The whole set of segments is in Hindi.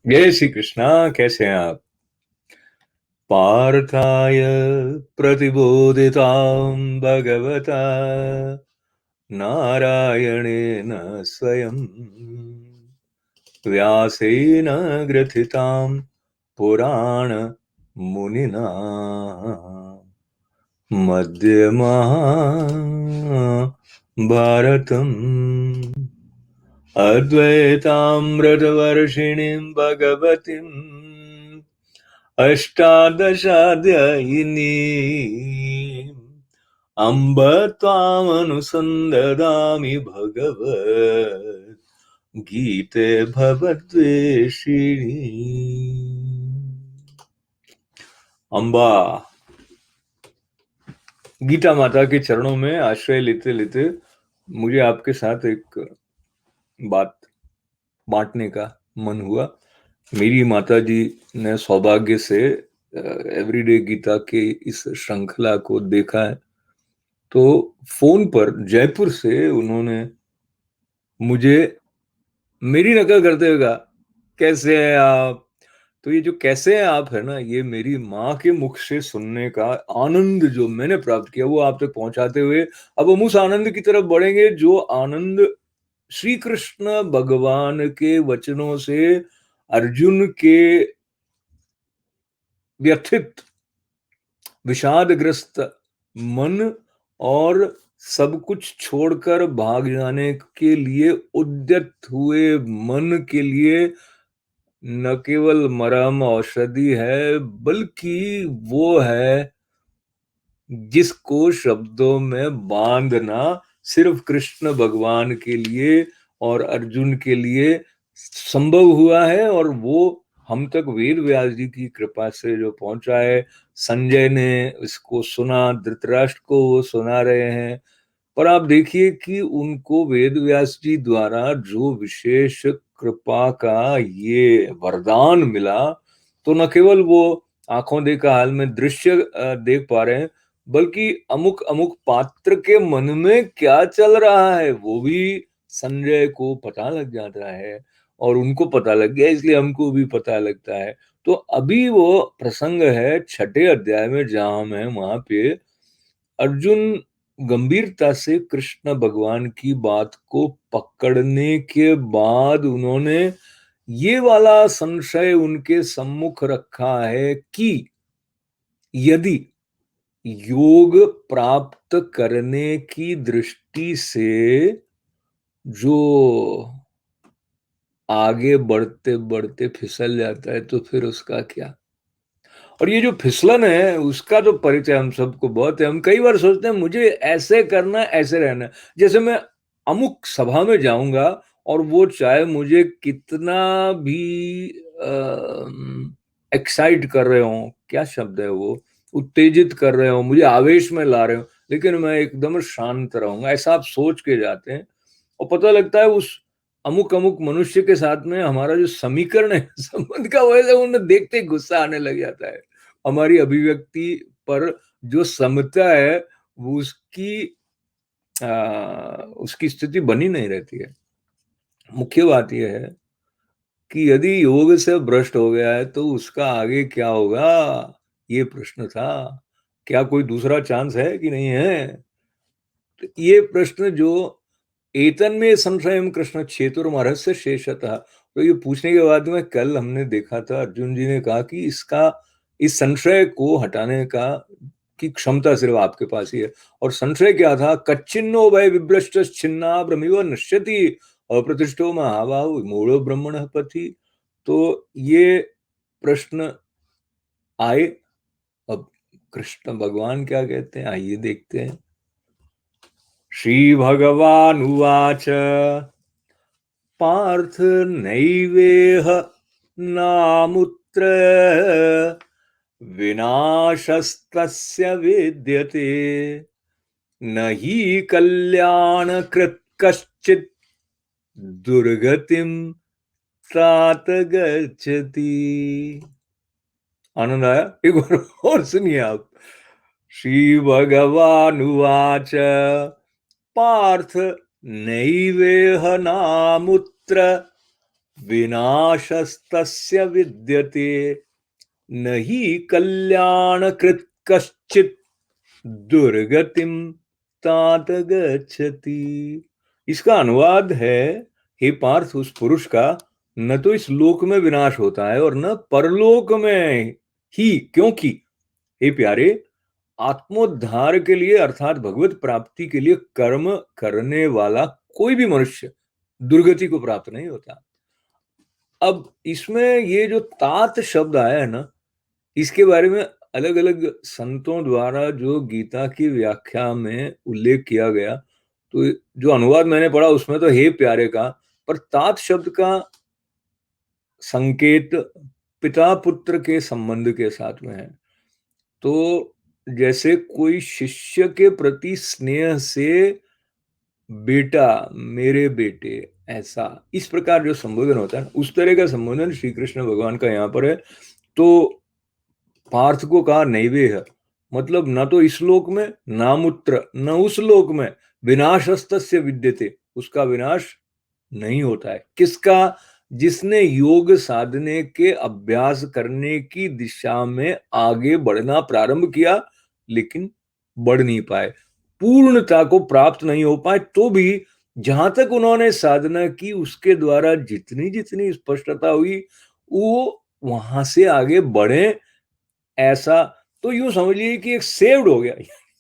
जय श्री कृष्णा। कैसे हैं आप? पार्थाय प्रतिबोधितां भगवता नारायणेन स्वयं व्यासेन ग्रथितां पुराण मुनिना मध्ये भारतम् अद्वैतामृतवर्षिणीं भगवतीम् अष्टादशाध्यायिनीम् अम्ब त्वामनुसन्ददामि भगवत् गीते भवद्वेषिणी। अम्बा गीता माता के चरणों में आश्रय लेते लेते मुझे आपके साथ एक बात बांटने का मन हुआ। मेरी माता जी ने सौभाग्य से एवरीडे गीता के इस श्रृंखला को देखा है, तो फोन पर जयपुर से उन्होंने मुझे मेरी नकल करते हुए कहा, कैसे हैं आप? तो ये जो कैसे हैं आप है ना, ये मेरी माँ के मुख से सुनने का आनंद जो मैंने प्राप्त किया वो आप तक पहुंचाते हुए अब हम उस आनंद की तरफ बढ़ेंगे जो आनंद श्री कृष्ण भगवान के वचनों से अर्जुन के व्यथित विषादग्रस्त मन और सब कुछ छोड़कर भाग जाने के लिए उद्यत हुए मन के लिए न केवल मरहम औषधि है, बल्कि वो है जिसको शब्दों में बांधना सिर्फ कृष्ण भगवान के लिए और अर्जुन के लिए संभव हुआ है, और वो हम तक वेद व्यास जी की कृपा से जो पहुंचा है। संजय ने इसको सुना, धृतराष्ट्र को वो सुना रहे हैं, पर आप देखिए कि उनको वेद व्यास जी द्वारा जो विशेष कृपा का ये वरदान मिला, तो न केवल वो आंखों देखा हाल में दृश्य देख पा रहे हैं, बल्कि अमुक अमुक पात्र के मन में क्या चल रहा है वो भी संजय को पता लग जाता है, और उनको पता लग गया इसलिए हमको भी पता लगता है। तो अभी वो प्रसंग है छठे अध्याय में, जहां हम हैं वहां पे अर्जुन गंभीरता से कृष्ण भगवान की बात को पकड़ने के बाद उन्होंने ये वाला संशय उनके सम्मुख रखा है कि यदि योग प्राप्त करने की दृष्टि से जो आगे बढ़ते बढ़ते फिसल जाता है तो फिर उसका क्या। और ये जो फिसलन है उसका तो परिचय हम सबको बहुत है। हम कई बार सोचते हैं मुझे ऐसे करना ऐसे रहना, जैसे मैं अमुक सभा में जाऊंगा और वो चाहे मुझे कितना भी एक्साइट कर रहे हो, क्या शब्द है वो, उत्तेजित कर रहे हो, मुझे आवेश में ला रहे हो, लेकिन मैं एकदम शांत रहूंगा, ऐसा आप सोच के जाते हैं। और पता लगता है उस अमुक अमुक मनुष्य के साथ में हमारा जो समीकरण है संबंध का, वैसे उन्हें देखते ही गुस्सा आने लग जाता है। हमारी अभिव्यक्ति पर जो समता है वो उसकी स्थिति बनी नहीं रहती है। मुख्य बात यह है कि यदि योग से भ्रष्ट हो गया है तो उसका आगे क्या होगा, ये प्रश्न था। क्या कोई दूसरा चांस है कि नहीं है? तो ये प्रश्न जो एतन में संशयम कृष्ण छेतुर्मर्हस्य शेषतः, तो ये पूछने के बाद में कल हमने देखा था अर्जुन जी ने कहा कि इसका इस संशय को हटाने का की क्षमता सिर्फ आपके पास ही है। और संशय क्या था? कच्चिन्नो वै विभ्रष्ट छिन्ना ब्रह्मिव नश्यति अप्रतिष्ठो महाबाहु मूढ़ो ब्रह्मण पथि। तो ये प्रश्न आए। अब कृष्ण भगवान क्या कहते हैं, आइए देखते हैं। श्री भगवान उवाच पार्थ नैवेह नामुत्र विनाशस्तस्य विद्यते न हि कल्याणकृत् कश्चित् दुर्गतिं तात गच्छति। आनंद आया? एक बार और सुनिए आप। श्री भगवान उवाच पार्थ नैवेह नामुत्र विनाशस्तस्य विद्यते न हि कल्याणकृत् कश्चित् दुर्गतिम तात गच्छति। इसका अनुवाद है, हे पार्थ, उस पुरुष का न तो इस लोक में विनाश होता है और न परलोक में ही, क्योंकि हे प्यारे, आत्मोद्धार के लिए अर्थात भगवत प्राप्ति के लिए कर्म करने वाला कोई भी मनुष्य दुर्गति को प्राप्त नहीं होता। अब इसमें ये जो तात शब्द आया है ना, इसके बारे में अलग अलग संतों द्वारा जो गीता की व्याख्या में उल्लेख किया गया, तो जो अनुवाद मैंने पढ़ा उसमें तो हे प्यारे का, पर तात शब्द का संकेत पिता पुत्र के संबंध के साथ में है। तो जैसे कोई शिष्य के प्रति स्नेह से बेटा, मेरे बेटे, ऐसा इस प्रकार जो संबोधन होता है, उस तरह का संबोधन श्री कृष्ण भगवान का यहाँ पर है। तो पार्थ को कहा नैवेह, मतलब न तो इस लोक में, नामुत्र, न उस लोक में, विनाशस्तस्य विद्यते, उसका विनाश नहीं होता है। किसका? जिसने योग साधने के अभ्यास करने की दिशा में आगे बढ़ना प्रारंभ किया लेकिन बढ़ नहीं पाए, पूर्णता को प्राप्त नहीं हो पाए, तो भी जहां तक उन्होंने साधना की उसके द्वारा जितनी जितनी स्पष्टता हुई वो वहां से आगे बढ़े, ऐसा। तो यूं समझिए कि एक सेव्ड हो गया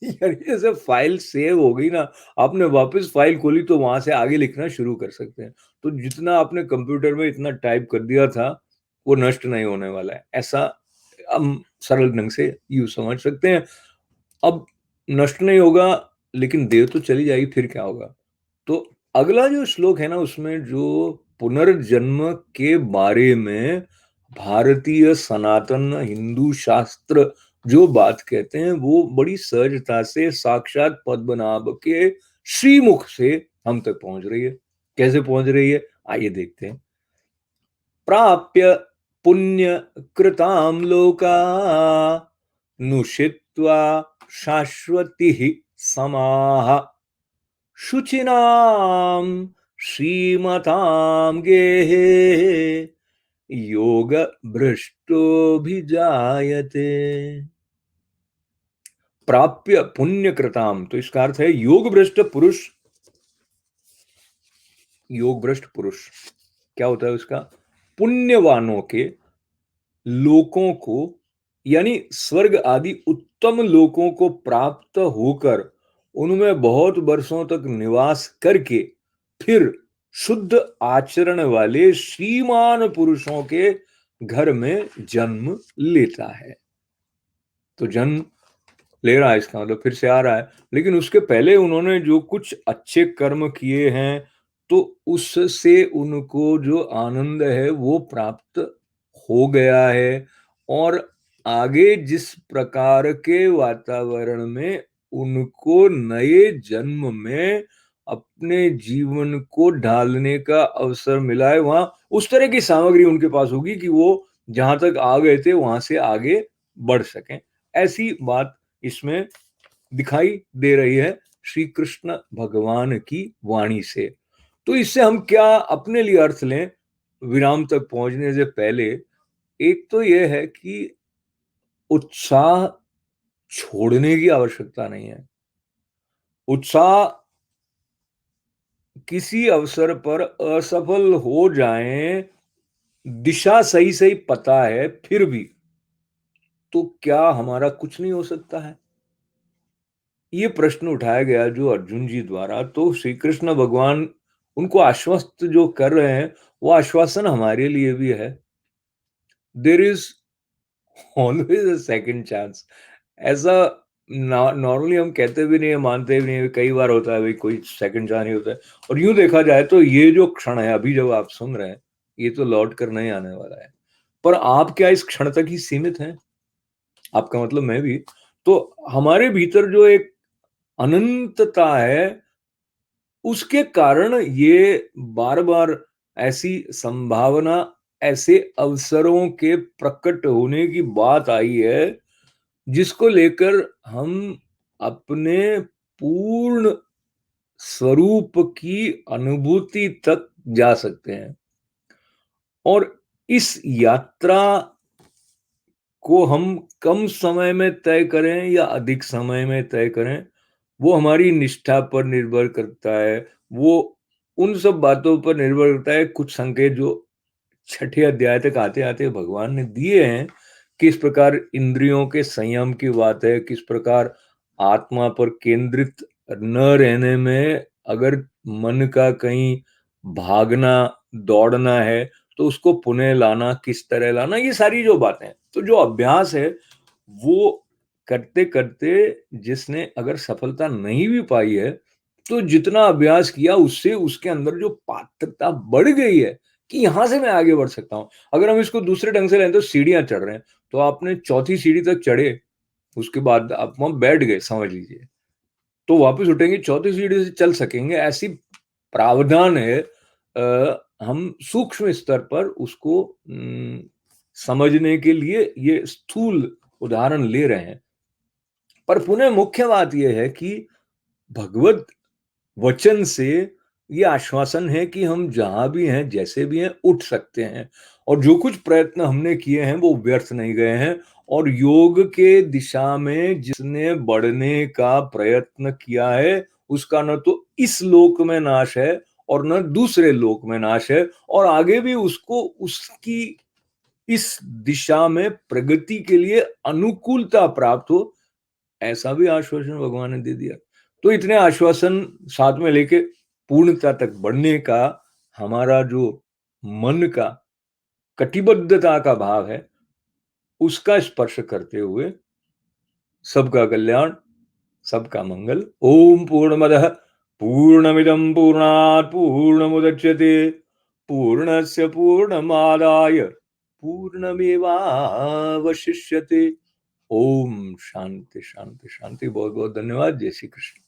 यार, जैसे फाइल सेव हो गई ना, आपने वापस फाइल खोली तो वहां से आगे लिखना शुरू कर सकते हैं। तो जितना आपने कंप्यूटर में इतना टाइप कर दिया था वो नष्ट नहीं होने वाला है, ऐसा हम सरल ढंग से यूं समझ सकते हैं। अब नष्ट नहीं होगा लेकिन देव तो चली जाएगी, फिर क्या होगा? तो अगला जो श्लोक है ना, उसमें जो पुनर्जन्म के बारे में भारतीय सनातन हिंदू शास्त्र जो बात कहते हैं वो बड़ी सहजता से साक्षात पद्मनाभ के श्रीमुख से हम तक पहुंच रही है। कैसे पहुंच रही है, आइए देखते हैं। प्राप्य पुण्य कृताम लोका नुषित्वा शाश्वती समाह शुचिनाम श्रीमताम गेहे योग भ्रष्टो भी जायते। प्राप्य पुण्य कृताम, तो इसका अर्थ है योग भ्रष्ट पुरुष। योग भ्रष्ट पुरुष क्या होता है उसका? पुण्यवानों के लोकों को, यानी स्वर्ग आदि उत्तम लोकों को प्राप्त होकर उनमें बहुत वर्षों तक निवास करके फिर शुद्ध आचरण वाले श्रीमान पुरुषों के घर में जन्म लेता है। तो जन्म ले रहा है इसका मतलब फिर से आ रहा है, लेकिन उसके पहले उन्होंने जो कुछ अच्छे कर्म किए हैं तो उससे उनको जो आनंद है वो प्राप्त हो गया है। और आगे जिस प्रकार के वातावरण में उनको नए जन्म में अपने जीवन को ढालने का अवसर मिला है, वहां उस तरह की सामग्री उनके पास होगी कि वो जहां तक आ गए थे वहां से आगे बढ़ सकें। ऐसी बात इसमें दिखाई दे रही है श्री कृष्ण भगवान की वाणी से। तो इससे हम क्या अपने लिए अर्थ लें विराम तक पहुंचने से पहले? एक तो यह है कि उत्साह छोड़ने की आवश्यकता नहीं है। उत्साह किसी अवसर पर असफल हो जाएं, दिशा सही सही पता है फिर भी, तो क्या हमारा कुछ नहीं हो सकता है? ये प्रश्न उठाया गया जो अर्जुन जी द्वारा, तो श्री कृष्ण भगवान उनको आश्वस्त जो कर रहे हैं वो आश्वासन हमारे लिए भी है। There is always a second chance. ऐसा नॉर्मली हम कहते भी नहीं है, मानते भी नहीं है, कई बार होता है भाई कोई सेकंड चांस नहीं होता है। और यूं देखा जाए तो ये जो क्षण है अभी जब आप सुन रहे हैं ये तो लौट कर नहीं आने वाला है। पर आप क्या इस क्षण तक ही सीमित हैं? आपका मतलब मैं भी। तो हमारे भीतर जो एक अनंतता है उसके कारण ये बार बार ऐसी संभावना, ऐसे अवसरों के प्रकट होने की बात आई है जिसको लेकर हम अपने पूर्ण स्वरूप की अनुभूति तक जा सकते हैं। और इस यात्रा को हम कम समय में तय करें या अधिक समय में तय करें, वो हमारी निष्ठा पर निर्भर करता है। वो उन सब बातों पर निर्भर करता है, कुछ संकेत जो छठे अध्याय तक आते-आते भगवान ने दिए हैं, किस प्रकार इंद्रियों के संयम की बात है, किस प्रकार आत्मा पर केंद्रित न रहने में अगर मन का कहीं भागना, दौड़ना है, तो उसको पुनः लाना, किस तरह लाना, ये सारी जो बातें हैं। तो जो अभ्यास है, वो करते-करते जिसने अगर सफलता नहीं भी पाई है, तो जितना अभ्यास किया उससे उसके अंदर जो पात्रता बढ़ गई है कि यहाँ से मैं आगे बढ़ सकता हूँ। अगर हम इसको दूसरे ढंग से लें तो सीढ़ियाँ चढ़ रहे हैं, तो आपने चौथी सीढ़ी तक चढ़े, उसके बाद आप वहाँ बैठ गए समझ लीजिए। तो वापस उठेंगे, चौथी सीढ़ी से चल सकेंगे, ऐसी प्रावधान है। हम सूक्ष्म स्तर पर उसको समझने के लिए ये स्थूल उदाहरण ले रहे हैं। पर पुनः मुख्य बात ये है कि भगवत वचन से ये आश्वासन है कि हम जहां भी हैं, जैसे भी हैं, उठ सकते हैं और जो कुछ प्रयत्न हमने किए हैं वो व्यर्थ नहीं गए हैं। और योग के दिशा में जिसने बढ़ने का प्रयत्न किया है, उसका न तो इस लोक में नाश है और न दूसरे लोक में नाश है, और आगे भी उसको उसकी इस दिशा में प्रगति के लिए अनुकूलता प्राप्त हो, ऐसा भी आश्वासन भगवान ने दे दिया। तो इतने आश्वासन साथ में लेके पूर्णता तक बढ़ने का हमारा जो मन का कटिबद्धता का भाव है, उसका स्पर्श करते हुए सबका कल्याण, सबका मंगल। ओम पूर्णमदः पूर्णमिदं पूर्णात् पूर्णमुदच्यते पूर्णस्य पूर्णमादाय पूर्णमेवावशिष्यते। ओम शांति शांति शांति। बहुत बहुत धन्यवाद। जय श्री कृष्ण।